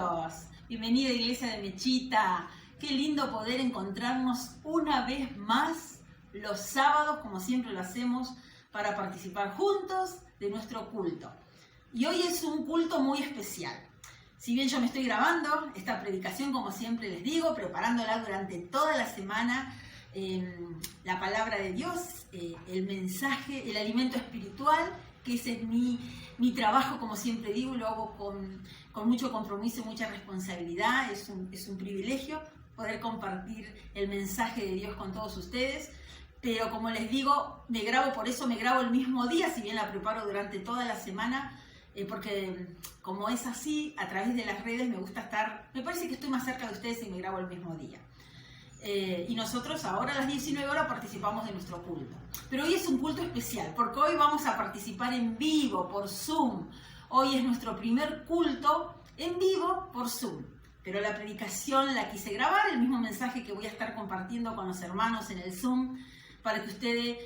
Bienvenidos, bienvenida Iglesia de Mechita. Qué lindo poder encontrarnos una vez más los sábados, como siempre lo hacemos, para participar juntos de nuestro culto. Y hoy es un culto muy especial. Si bien yo me estoy grabando esta predicación, como siempre les digo, preparándola durante toda la semana, la palabra de Dios, el mensaje, el alimento espiritual, que ese es mi trabajo, como siempre digo, lo hago con mucho compromiso y mucha responsabilidad. Es un privilegio poder compartir el mensaje de Dios con todos ustedes. Pero como les digo, por eso me grabo el mismo día, si bien la preparo durante toda la semana, porque como es así, a través de las redes me parece que estoy más cerca de ustedes si me grabo el mismo día. Y nosotros ahora a las 19 horas participamos de nuestro culto. Pero hoy es un culto especial, porque hoy vamos a participar en vivo, por Zoom. Hoy es nuestro primer culto en vivo por Zoom. Pero la predicación la quise grabar, el mismo mensaje que voy a estar compartiendo con los hermanos en el Zoom, para que ustedes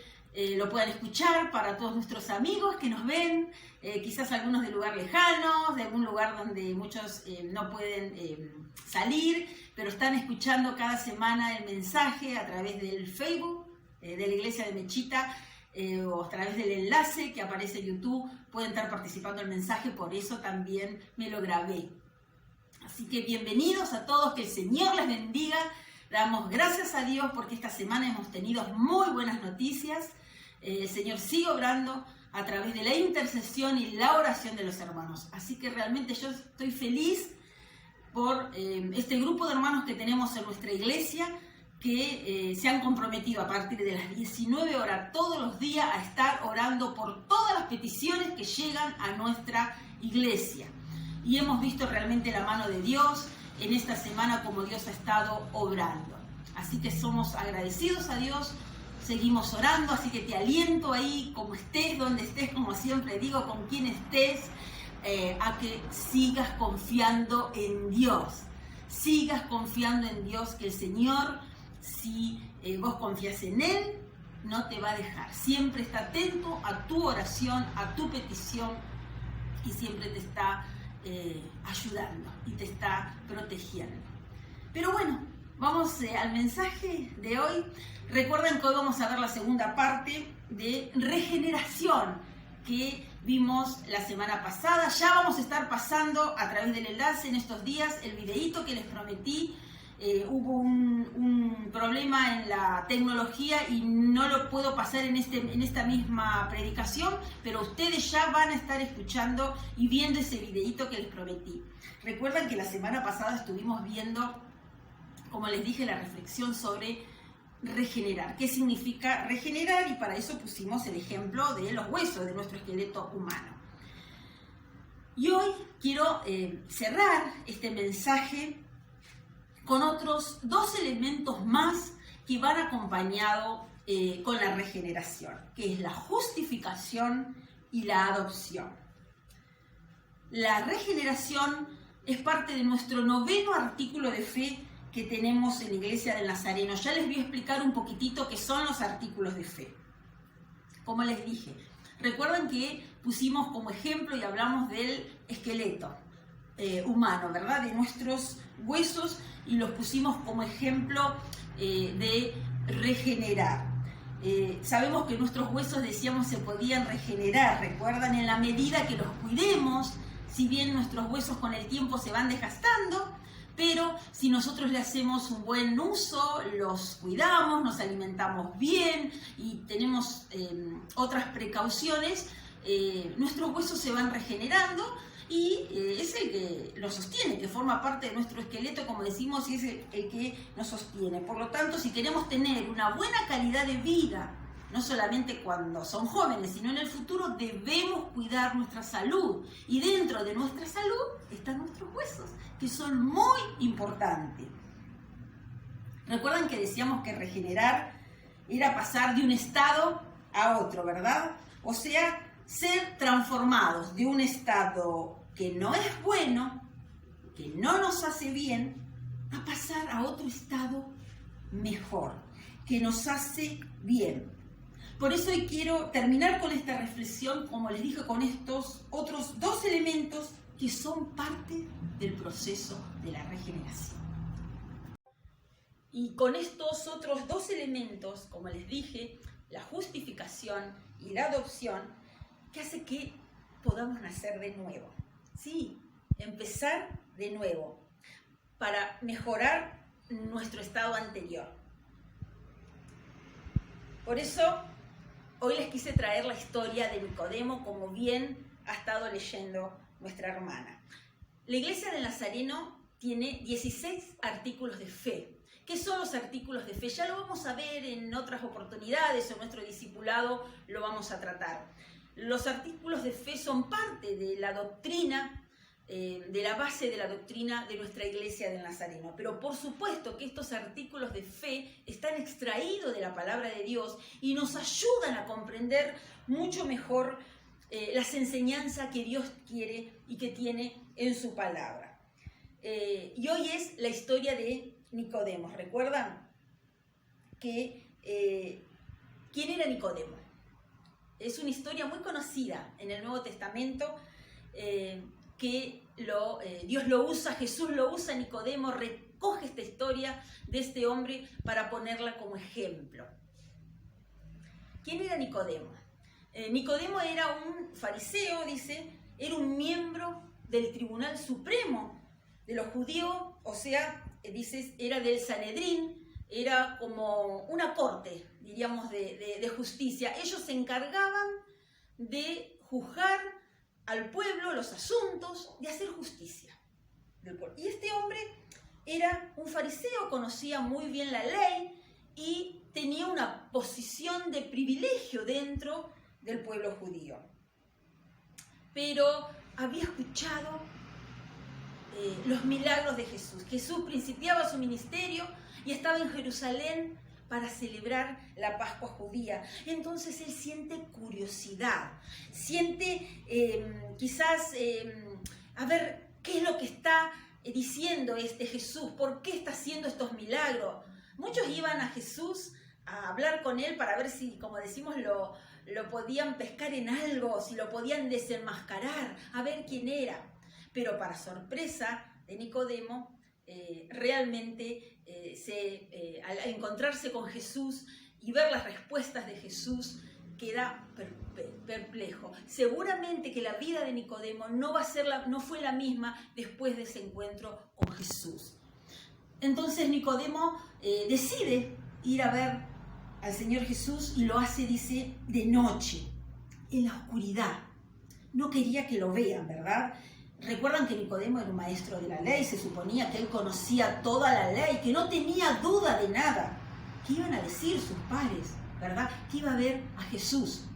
lo puedan escuchar, para todos nuestros amigos que nos ven, quizás algunos de lugar lejanos, de algún lugar donde muchos no pueden salir, pero están escuchando cada semana el mensaje a través del Facebook de la Iglesia de Mechita, o a través del enlace que aparece en YouTube, pueden estar participando del mensaje, por eso también me lo grabé. Así que bienvenidos a todos, que el Señor les bendiga. Damos gracias a Dios porque esta semana hemos tenido muy buenas noticias. El Señor sigue obrando a través de la intercesión y la oración de los hermanos. Así que realmente yo estoy feliz por este grupo de hermanos que tenemos en nuestra iglesia, que se han comprometido a partir de las 19 horas todos los días a estar orando por todas las peticiones que llegan a nuestra iglesia. Y hemos visto realmente la mano de Dios en esta semana, como Dios ha estado obrando. Así que somos agradecidos a Dios, seguimos orando, así que te aliento ahí, como estés, donde estés, como siempre digo, con quien estés, a que sigas confiando en Dios. Sigas confiando en Dios, que el Señor, si vos confías en Él, no te va a dejar. Siempre está atento a tu oración, a tu petición, y siempre te está ayudando y te está protegiendo. Pero bueno, vamos al mensaje de hoy. Recuerden que hoy vamos a ver la segunda parte de regeneración que vimos la semana pasada. Ya vamos a estar pasando a través del enlace en estos días el videíto que les prometí. Hubo un problema en la tecnología y no lo puedo pasar en esta misma predicación, pero ustedes ya van a estar escuchando y viendo ese videíto que les prometí. Recuerdan que la semana pasada estuvimos viendo, como les dije, la reflexión sobre regenerar. ¿Qué significa regenerar? Y para eso pusimos el ejemplo de los huesos de nuestro esqueleto humano. Y hoy quiero cerrar este mensaje con otros dos elementos más que van acompañados con la regeneración, que es la justificación y la adopción. La regeneración es parte de nuestro 9º artículo de fe que tenemos en la Iglesia del Nazareno. Ya les voy a explicar un poquitito qué son los artículos de fe. Como les dije, recuerden que pusimos como ejemplo y hablamos del esqueleto humano, ¿verdad? De nuestros huesos, y los pusimos como ejemplo de regenerar. Sabemos que nuestros huesos, decíamos, se podían regenerar, recuerdan, en la medida que los cuidemos. Si bien nuestros huesos con el tiempo se van desgastando, pero si nosotros le hacemos un buen uso, los cuidamos, nos alimentamos bien y tenemos otras precauciones, nuestros huesos se van regenerando y es el que los sostiene, que forma parte de nuestro esqueleto, como decimos, y es el que nos sostiene. Por lo tanto, si queremos tener una buena calidad de vida, no solamente cuando son jóvenes, sino en el futuro, debemos cuidar nuestra salud. Y dentro de nuestra salud están nuestros huesos, que son muy importantes. Recuerdan que decíamos que regenerar era pasar de un estado a otro, ¿verdad? O sea, ser transformados de un estado que no es bueno, que no nos hace bien, a pasar a otro estado mejor, que nos hace bien. Por eso hoy quiero terminar con esta reflexión, como les dije, con estos otros dos elementos que son parte del proceso de la regeneración. Y con estos otros dos elementos, como les dije, la justificación y la adopción, que hace que podamos nacer de nuevo. Sí, empezar de nuevo para mejorar nuestro estado anterior. Por eso, hoy les quise traer la historia de Nicodemo, como bien ha estado leyendo nuestra hermana. La Iglesia del Nazareno tiene 16 artículos de fe. ¿Qué son los artículos de fe? Ya lo vamos a ver en otras oportunidades, en nuestro discipulado lo vamos a tratar. Los artículos de fe son parte de la doctrina, de la base de la doctrina de nuestra Iglesia del Nazareno. Pero por supuesto que estos artículos de fe están extraídos de la palabra de Dios y nos ayudan a comprender mucho mejor las enseñanzas que Dios quiere y que tiene en su palabra. Y hoy es la historia de Nicodemo. ¿Recuerdan que quién era Nicodemo? Es una historia muy conocida en el Nuevo Testamento, que Dios lo usa, Jesús lo usa, Nicodemo recoge esta historia de este hombre para ponerla como ejemplo. ¿Quién era Nicodemo? Nicodemo era un fariseo, dice, era un miembro del Tribunal Supremo de los judíos, o sea, dices, era del Sanedrín, era como una corte, diríamos, de justicia. Ellos se encargaban de juzgar al pueblo los asuntos, de hacer justicia del pueblo. Y este hombre era un fariseo, conocía muy bien la ley y tenía una posición de privilegio dentro del pueblo judío. Pero había escuchado los milagros de Jesús. Jesús principiaba su ministerio y estaba en Jerusalén para celebrar la Pascua judía. Entonces él siente curiosidad, siente quizás, a ver, ¿qué es lo que está diciendo este Jesús? ¿Por qué está haciendo estos milagros? Muchos iban a Jesús a hablar con él para ver si, como decimos, lo podían pescar en algo, si lo podían desenmascarar, a ver quién era. Pero para sorpresa de Nicodemo, realmente al encontrarse con Jesús y ver las respuestas de Jesús, queda perplejo. Seguramente que la vida de Nicodemo no fue la misma después de ese encuentro con Jesús. Entonces Nicodemo decide ir a ver al Señor Jesús y lo hace, dice, de noche, en la oscuridad. No quería que lo vean, ¿verdad? Recuerdan que Nicodemo era un maestro de la ley, se suponía que él conocía toda la ley, que no tenía duda de nada. ¿Qué iban a decir sus padres, verdad? Que iba a ver a Jesús.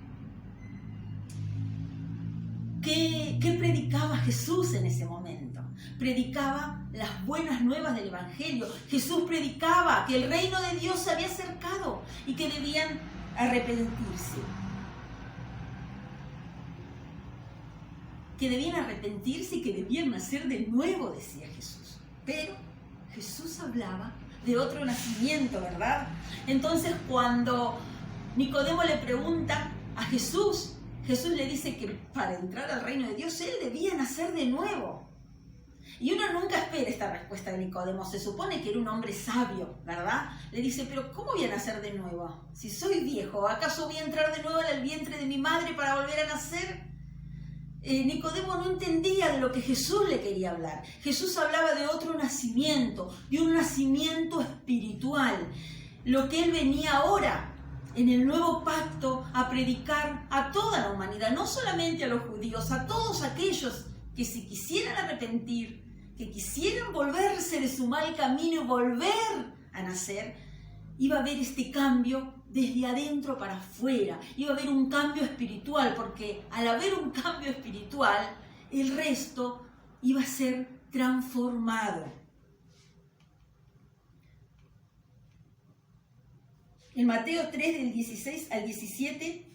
¿Qué predicaba Jesús en ese momento? Predicaba las buenas nuevas del Evangelio. Jesús predicaba que el reino de Dios se había acercado y que debían arrepentirse. Que debían arrepentirse y que debían nacer de nuevo, decía Jesús. Pero Jesús hablaba de otro nacimiento, ¿verdad? Entonces cuando Nicodemo le pregunta a Jesús, Jesús le dice que para entrar al reino de Dios él debía nacer de nuevo. Y uno nunca espera esta respuesta de Nicodemo. Se supone que era un hombre sabio, ¿verdad? Le dice, pero ¿cómo voy a nacer de nuevo? Si soy viejo, ¿acaso voy a entrar de nuevo en el vientre de mi madre para volver a nacer? Nicodemo no entendía de lo que Jesús le quería hablar. Jesús hablaba de otro nacimiento, de un nacimiento espiritual. Lo que él venía ahora, en el nuevo pacto, a predicar a toda la humanidad, no solamente a los judíos, a todos aquellos que se quisieran arrepentir, que quisieran volverse de su mal camino y volver a nacer, iba a haber este cambio desde adentro para afuera, iba a haber un cambio espiritual, porque al haber un cambio espiritual, el resto iba a ser transformado. En Mateo 3, del 16 al 17,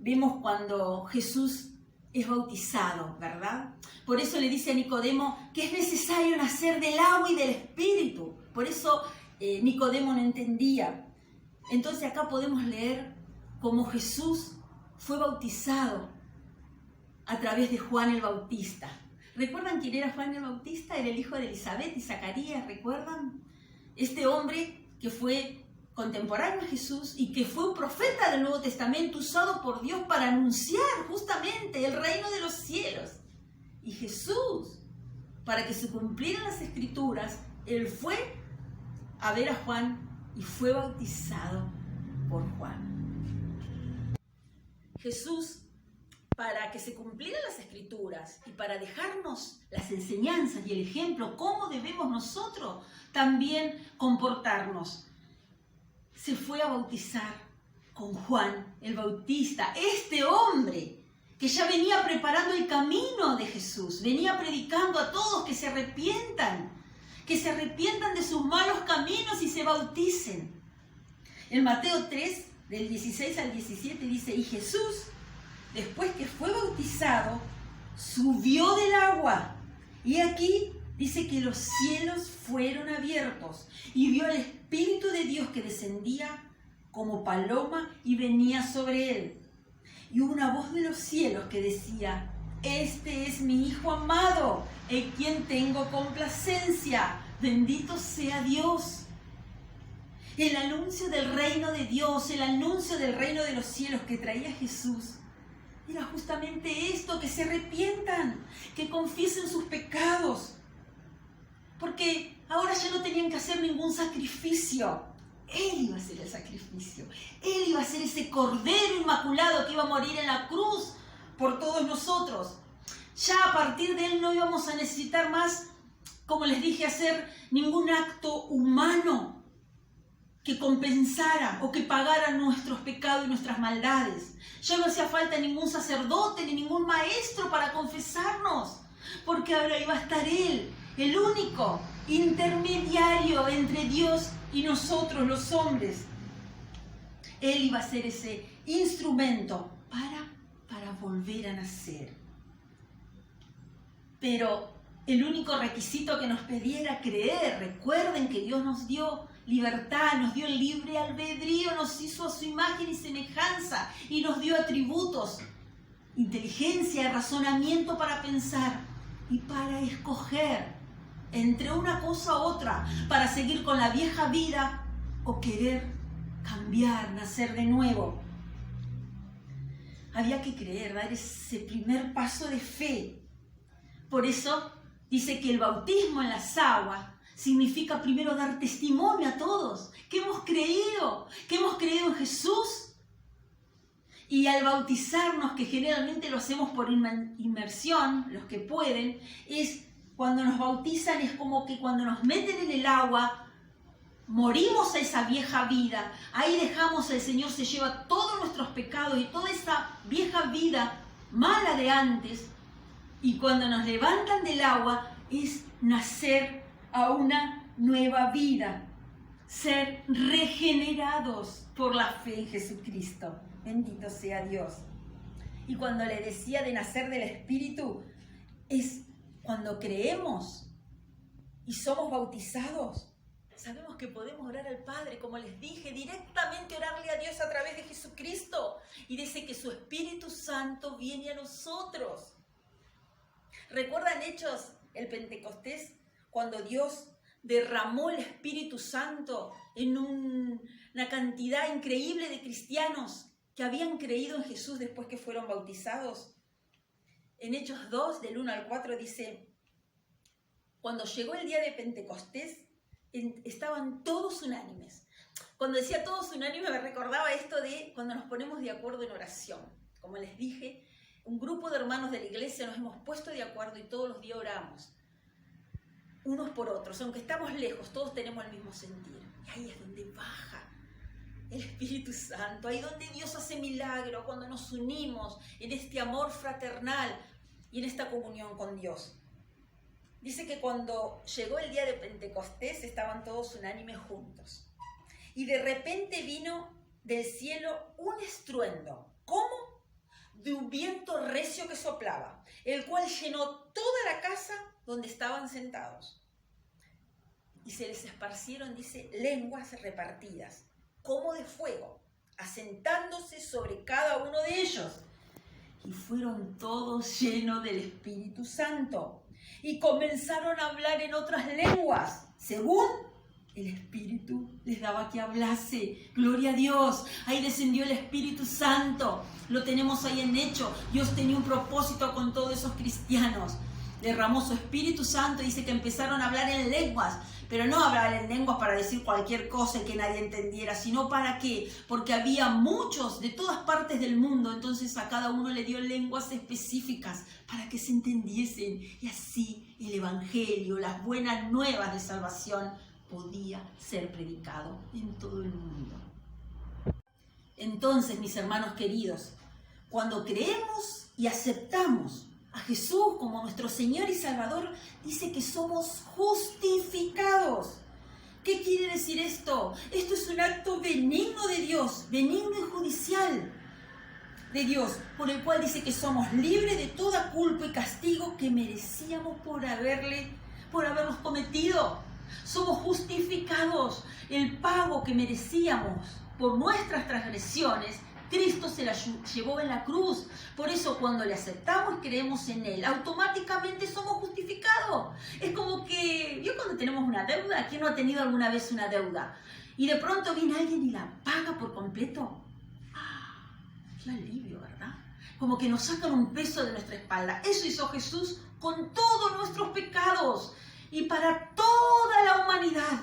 vemos cuando Jesús es bautizado, ¿verdad? Por eso le dice a Nicodemo que es necesario nacer del agua y del Espíritu. Por eso Nicodemo no entendía. Entonces acá podemos leer cómo Jesús fue bautizado a través de Juan el Bautista. ¿Recuerdan quién era Juan el Bautista? Era el hijo de Elizabeth y Zacarías, ¿recuerdan? Este hombre que fue contemporáneo a Jesús y que fue un profeta del Nuevo Testamento usado por Dios para anunciar justamente el reino de los cielos. Y Jesús, para que se cumplieran las Escrituras, él fue a ver a Juan y fue bautizado por Juan. Jesús, para que se cumplieran las Escrituras y para dejarnos las enseñanzas y el ejemplo, cómo debemos nosotros también comportarnos, se fue a bautizar con Juan el Bautista, este hombre que ya venía preparando el camino de Jesús, venía predicando a todos que se arrepientan de sus malos caminos y se bauticen. En Mateo 3, del 16 al 17 dice, y Jesús, después que fue bautizado, subió del agua. Y aquí dice que los cielos fueron abiertos y vio al Espíritu de Dios que descendía como paloma y venía sobre él. Y hubo una voz de los cielos que decía, este es mi Hijo amado, en quien tengo complacencia. Bendito sea Dios. El anuncio del reino de Dios, el anuncio del reino de los cielos que traía Jesús, era justamente esto, que se arrepientan, que confiesen sus pecados. Porque ahora ya no tenían que hacer ningún sacrificio. Él iba a hacer el sacrificio. Él iba a ser ese cordero inmaculado que iba a morir en la cruz por todos nosotros. Ya a partir de él no íbamos a necesitar más, como les dije, hacer ningún acto humano que compensara o que pagara nuestros pecados y nuestras maldades. Ya no hacía falta ningún sacerdote ni ningún maestro para confesarnos, porque ahora iba a estar él, el único intermediario entre Dios y nosotros los hombres. Él iba a ser ese instrumento para volver a nacer. Pero el único requisito que nos pedía era creer. Recuerden que Dios nos dio libertad, nos dio libre albedrío, nos hizo a su imagen y semejanza y nos dio atributos, inteligencia, razonamiento para pensar y para escoger entre una cosa u otra, para seguir con la vieja vida o querer cambiar, nacer de nuevo. Había que creer, dar ese primer paso de fe. Por eso dice que el bautismo en las aguas significa primero dar testimonio a todos que hemos creído en Jesús. Y al bautizarnos, que generalmente lo hacemos por inmersión, los que pueden, es cuando nos bautizan, es como que cuando nos meten en el agua, morimos a esa vieja vida. Ahí dejamos, el Señor se lleva todos nuestros pecados y toda esa vieja vida mala de antes. Y cuando nos levantan del agua, es nacer a una nueva vida, ser regenerados por la fe en Jesucristo. Bendito sea Dios. Y cuando le decía de nacer del Espíritu, es cuando creemos y somos bautizados. Sabemos que podemos orar al Padre, como les dije, directamente orarle a Dios a través de Jesucristo. Y dice que su Espíritu Santo viene a nosotros. ¿Recuerdan Hechos, el Pentecostés, cuando Dios derramó el Espíritu Santo en una cantidad increíble de cristianos que habían creído en Jesús después que fueron bautizados? En Hechos 2, del 1 al 4, dice, cuando llegó el día de Pentecostés, estaban todos unánimes. Cuando decía todos unánimes, me recordaba esto de cuando nos ponemos de acuerdo en oración. Como les dije, un grupo de hermanos de la iglesia nos hemos puesto de acuerdo y todos los días oramos unos por otros. Aunque estamos lejos, todos tenemos el mismo sentir. Y ahí es donde baja el Espíritu Santo, ahí donde Dios hace milagro, cuando nos unimos en este amor fraternal y en esta comunión con Dios. Dice que cuando llegó el día de Pentecostés estaban todos unánimes juntos. Y de repente vino del cielo un estruendo, como de un viento recio que soplaba, el cual llenó toda la casa donde estaban sentados. Y se les esparcieron, dice, lenguas repartidas, como de fuego, asentándose sobre cada uno de ellos. Y fueron todos llenos del Espíritu Santo. y comenzaron a hablar en otras lenguas, según el Espíritu les daba que hablase. Gloria a Dios. Ahí descendió el Espíritu Santo. Lo tenemos ahí en Hechos. Dios tenía un propósito con todos esos cristianos. Derramó su Espíritu Santo. Dice que empezaron a hablar en lenguas. Pero no hablar en lenguas para decir cualquier cosa y que nadie entendiera, sino para qué, porque había muchos de todas partes del mundo, entonces a cada uno le dio lenguas específicas para que se entendiesen, y así el Evangelio, las buenas nuevas de salvación, podía ser predicado en todo el mundo. Entonces, mis hermanos queridos, cuando creemos y aceptamos a Jesús como nuestro Señor y Salvador, dice que somos justificados. ¿Qué quiere decir esto? Esto es un acto benigno de Dios, benigno y judicial de Dios, por el cual dice que somos libres de toda culpa y castigo que merecíamos por haberlos cometido. Somos justificados. El pago que merecíamos por nuestras transgresiones, Cristo se la llevó en la cruz. Por eso cuando le aceptamos y creemos en Él, automáticamente somos justificados. Es como que, ¿vio cuando tenemos una deuda? ¿Quién no ha tenido alguna vez una deuda? Y de pronto viene alguien y la paga por completo. ¡Qué alivio!, ¿verdad? Como que nos sacan un peso de nuestra espalda. Eso hizo Jesús con todos nuestros pecados y para toda la humanidad.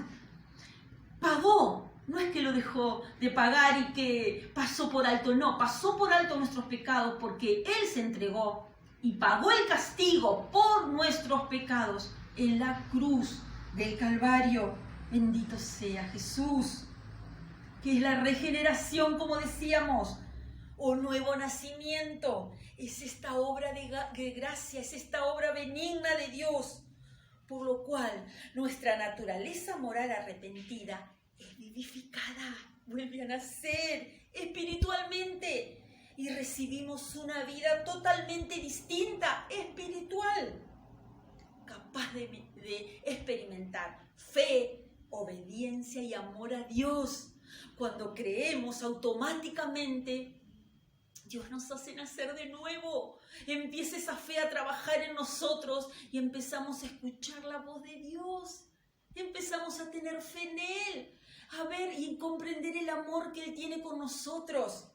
Pagó. No es que lo dejó de pagar y que pasó por alto, no, pasó por alto nuestros pecados porque Él se entregó y pagó el castigo por nuestros pecados en la cruz del Calvario. Bendito sea Jesús, que es la regeneración, como decíamos, o nuevo nacimiento. Es esta obra de gracia, es esta obra benigna de Dios, por lo cual nuestra naturaleza moral arrepentida es vivificada, vuelve a nacer espiritualmente y recibimos una vida totalmente distinta, espiritual, capaz de experimentar fe, obediencia y amor a Dios. Cuando creemos, automáticamente Dios nos hace nacer de nuevo. Empieza esa fe a trabajar en nosotros y empezamos a escuchar la voz de Dios. Empezamos a tener fe en Él, a ver y comprender el amor que Él tiene con nosotros.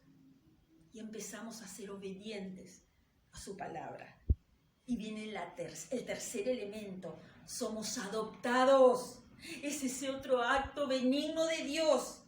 Y empezamos a ser obedientes a su palabra. Y viene el tercer elemento, somos adoptados. Es ese otro acto benigno de Dios.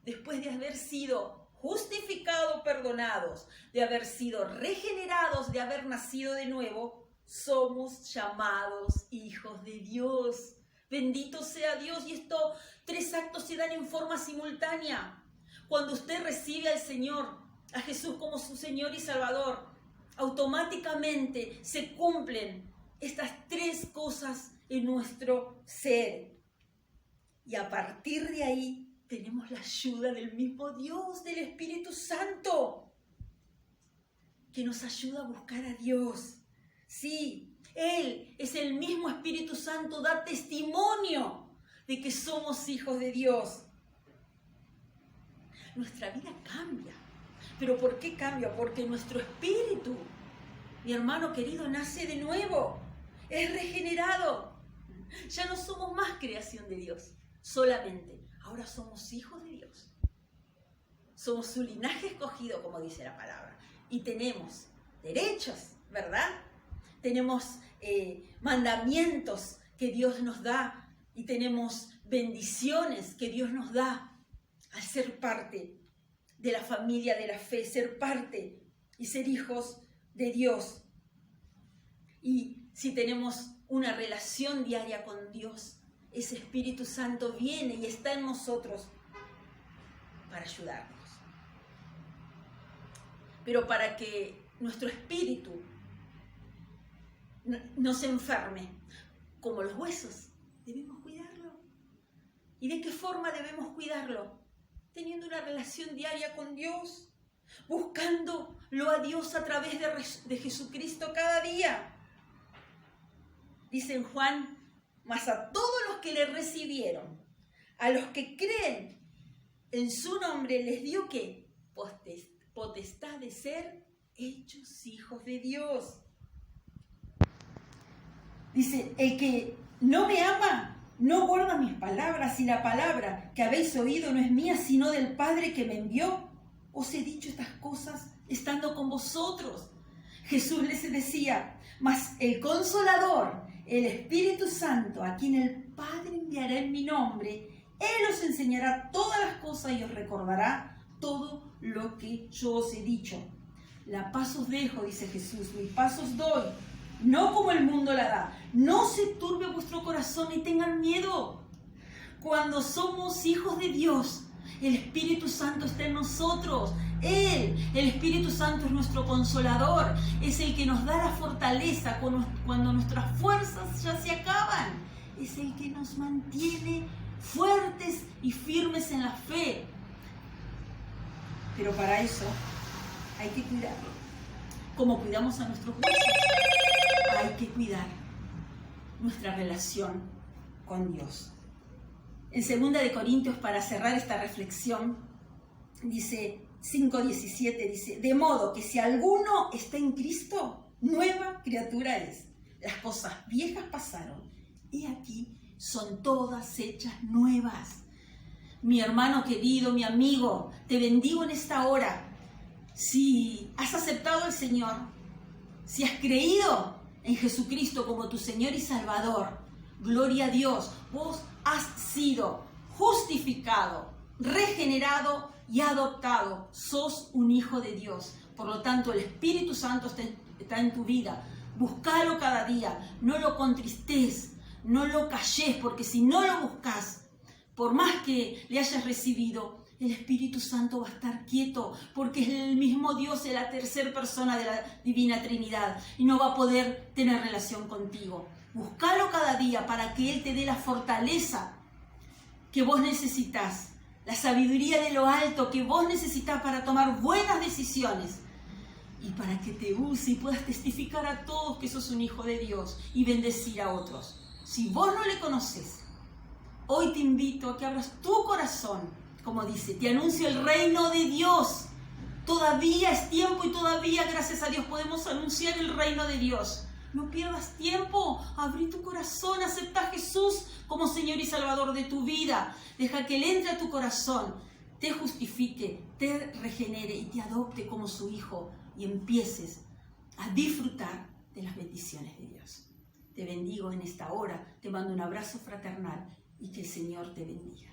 Después de haber sido justificados, perdonados, de haber sido regenerados, de haber nacido de nuevo, somos llamados hijos de Dios. Bendito sea Dios. Y estos tres actos se dan en forma simultánea. Cuando usted recibe al Señor, a Jesús como su Señor y Salvador, automáticamente se cumplen estas tres cosas en nuestro ser. Y a partir de ahí tenemos la ayuda del mismo Dios, del Espíritu Santo, que nos ayuda a buscar a Dios. Sí, Él es el mismo Espíritu Santo, da testimonio de que somos hijos de Dios. Nuestra vida cambia. ¿Pero por qué cambia? Porque nuestro espíritu, mi hermano querido, nace de nuevo, es regenerado. Ya no somos más creación de Dios, solamente. Ahora somos hijos de Dios. Somos su linaje escogido, como dice la palabra. Y tenemos derechos, ¿verdad? Tenemos mandamientos que Dios nos da y tenemos bendiciones que Dios nos da al ser parte de la familia de la fe, ser parte y ser hijos de Dios. Y si tenemos una relación diaria con Dios, ese Espíritu Santo viene y está en nosotros para ayudarnos. Pero para que nuestro espíritu no se enferme, como los huesos, debemos cuidarlo. ¿Y de qué forma debemos cuidarlo? Teniendo una relación diaria con Dios, buscándolo a Dios a través de Jesucristo cada día. Dice en Juan, mas a todos los que le recibieron, a los que creen en su nombre, les dio ¿qué? Potestad de ser hechos hijos de Dios. Dice, el que no me ama, no guarda mis palabras, y la palabra que habéis oído no es mía, sino del Padre que me envió. Os he dicho estas cosas estando con vosotros. Jesús les decía, mas el Consolador, el Espíritu Santo, a quien el Padre enviará en mi nombre, Él os enseñará todas las cosas y os recordará todo lo que yo os he dicho. La paz os dejo, dice Jesús, mi paz os doy, no como el mundo la da. No se turbe vuestro corazón ni tengan miedo. Cuando somos hijos de Dios, el Espíritu Santo está en nosotros. Él, el Espíritu Santo, es nuestro consolador. Es el que nos da la fortaleza cuando nuestras fuerzas ya se acaban. Es el que nos mantiene fuertes y firmes en la fe. Pero para eso hay que cuidarlo. Como cuidamos a nuestros huesos, hay que cuidar nuestra relación con Dios. En 2 Corintios, para cerrar esta reflexión, dice 5:17, dice, de modo que si alguno está en Cristo, nueva criatura es. Las cosas viejas pasaron, y aquí son todas hechas nuevas. Mi hermano querido, mi amigo, te bendigo en esta hora. Si has aceptado al Señor, si has creído en Jesucristo como tu Señor y Salvador, gloria a Dios, vos has sido justificado, regenerado y adoptado. Sos un hijo de Dios. Por lo tanto, el Espíritu Santo está en tu vida. Búscalo cada día. No lo contristes, no lo calles, porque si no lo buscas, por más que le hayas recibido, el Espíritu Santo va a estar quieto, porque es el mismo Dios, es la tercera persona de la Divina Trinidad, y no va a poder tener relación contigo. Búscalo cada día para que Él te dé la fortaleza que vos necesitas, la sabiduría de lo alto que vos necesitas para tomar buenas decisiones, y para que te use y puedas testificar a todos que sos un hijo de Dios y bendecir a otros. Si vos no le conoces, hoy te invito a que abras tu corazón. Como dice, te anuncio el reino de Dios. Todavía es tiempo y todavía, gracias a Dios, podemos anunciar el reino de Dios. No pierdas tiempo, abrí tu corazón, acepta a Jesús como Señor y Salvador de tu vida. Deja que Él entre a tu corazón, te justifique, te regenere y te adopte como su hijo y empieces a disfrutar de las bendiciones de Dios. Te bendigo en esta hora, te mando un abrazo fraternal y que el Señor te bendiga.